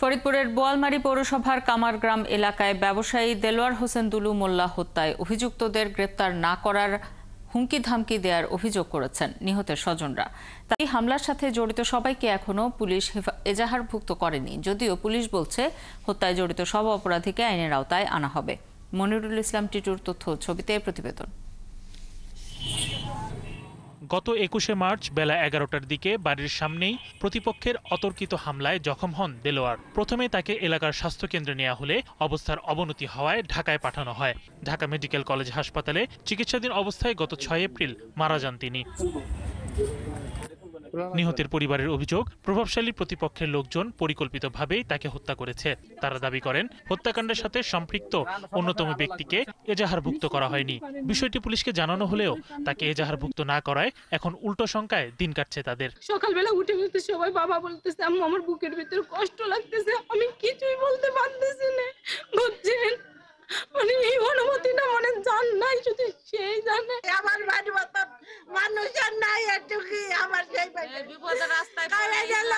ফরিদপুরের বোয়ালমারী পৌরসভার কামারগ্রাম এলাকায় ব্যবসায়ী দেলোয়ার হোসেন দুলু মোল্লা হত্যায় অভিযুক্তদের গ্রেপ্তার না করার হুমকি ধামকি দেওয়ার অভিযোগ করেছেন নিহতের স্বজনরা। তাই হামলার সাথে জড়িত সবাইকে এখনো পুলিশ এজাহারভুক্ত করেনি, যদিও পুলিশ বলছে হত্যায় জড়িত সব অপরাধীকে আইনের আওতায় আনা হবে। মনিরুল ইসলাম টিটুর তথ্য ছবিতে প্রতিবেদন। গত ২১শে মার্চ বেলা ১১টার দিকে বাড়ির সামনেই প্রতিপক্ষের অতর্কিত হামলায় জখম হন দেলোয়ার। প্রথমে তাকে এলাকার স্বাস্থ্যকেন্দ্রে নেওয়া হলে অবস্থার অবনতি হওয়ায় ঢাকায় পাঠানো হয়। ঢাকা মেডিকেল কলেজ হাসপাতালে চিকিৎসাধীন অবস্থায় গত ৬ এপ্রিল মারা যান তিনি। নিহতের পরিবারের অভিযোগ, প্রভাবশালী প্রতিপক্ষের লোকজন পরিকল্পিতভাবেই তাকে হত্যা করেছে। তারা দাবি করেন, হত্যাকাণ্ডের সাথে সম্পৃক্ত অন্যতম ব্যক্তিকে এজাহারভুক্ত করা হয়নি। বিষয়টি পুলিশকে জানানো হলেও তাকে এজাহারভুক্ত না করায় এখন উল্টো শঙ্কায় দিন কাটছে তাদের। সকালবেলা উঠে বলতে সবাই বাবা বলতেছে, আম্মু আমার বুকের ভিতরে কষ্ট লাগতেছে, আমি কিছুই বলতে পারতেছি না। বুঝছেন, মানে এই অনুমতিটা মনে জান নাই, শুধু সেই জানে। আমার বাড়ি মতন মানুষের নাই এটুকি, আমার সেই বিপদের রাস্তায় পড়ে গেল।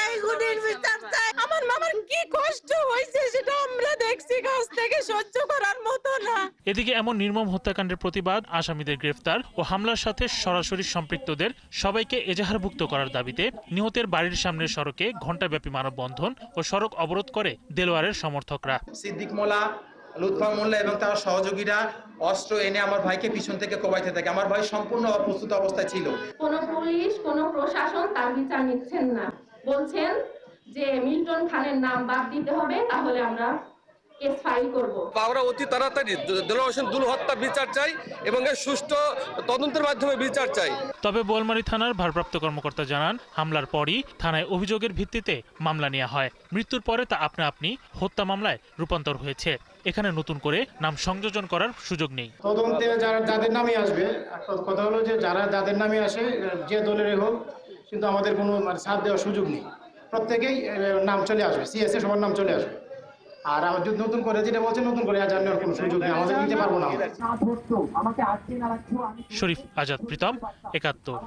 এই গুণের বিচার চাই। আমার মামার কি কষ্ট হয়েছে সেটা আমরা দেখছি, কাছ থেকে সহ্য করার মতো না। এদিকে এমন নির্মম হত্যাকাণ্ডের প্রতিবাদ, আসামিদের গ্রেফতার ও হামলার সাথে সরাসরি সম্পৃক্তদের সবাইকে এজাহারভুক্ত করার দাবিতে নিহতের বাড়ির সামনের সড়কে ঘণ্টাব্যাপী মানববন্ধন ও সড়ক অবরোধ করে দেলোয়ারের সমর্থকরা। সিদ্দিক মোল্লা, লুৎফা মোল্লা এবং তার সহযোগীরা অস্ত্র এনে আমার ভাইকে পিছন থেকে কোবাইতে থাকে। আমার ভাই সম্পূর্ণ অপ্রস্তুত অবস্থায় ছিল। কোনো পুলিশ, কোনো প্রশাসন তার বিচার নিচ্ছেন না। বলছেন যে মিল্টন খানের নাম বাদ দিতে হবে, তাহলে আমরা কেস ফাইল করব। আমরা অতি তাড়াতাড়ি দেলোয়ার হোসেন দুলু হত্যার বিচার চাই এবং এর সুষ্ঠু তদন্তের মাধ্যমে বিচার চাই। তবে বোয়ালমারী থানার ভারপ্রাপ্ত কর্মকর্তা জানান, হামলার পরই থানায় অভিযোগের ভিত্তিতে মামলা নেওয়া হয়। মৃত্যুর পরে তা আপনা আপনি হত্যা মামলায় রূপান্তর হয়েছে। এখানে নতুন করে নাম সংযোজন করার সুযোগ নেই। তদন্তে যাদের নামে আসবে, কথা হলো যে যাদের নামে আসে, যে দলের হোক, কিন্তু আমাদের কোনো সাথ দেওয়ার সুযোগ নেই। প্রত্যেকেই নাম চলে আসবে, সিএসএ সবার নাম চলে আসবে। আর যদি নতুন করে যেটা বলছে, নতুন করে জানার কোনো সুযোগ নেই, আমাদের নিতে পারবো না। শরীফ আজাদ প্রীতম, ৭১।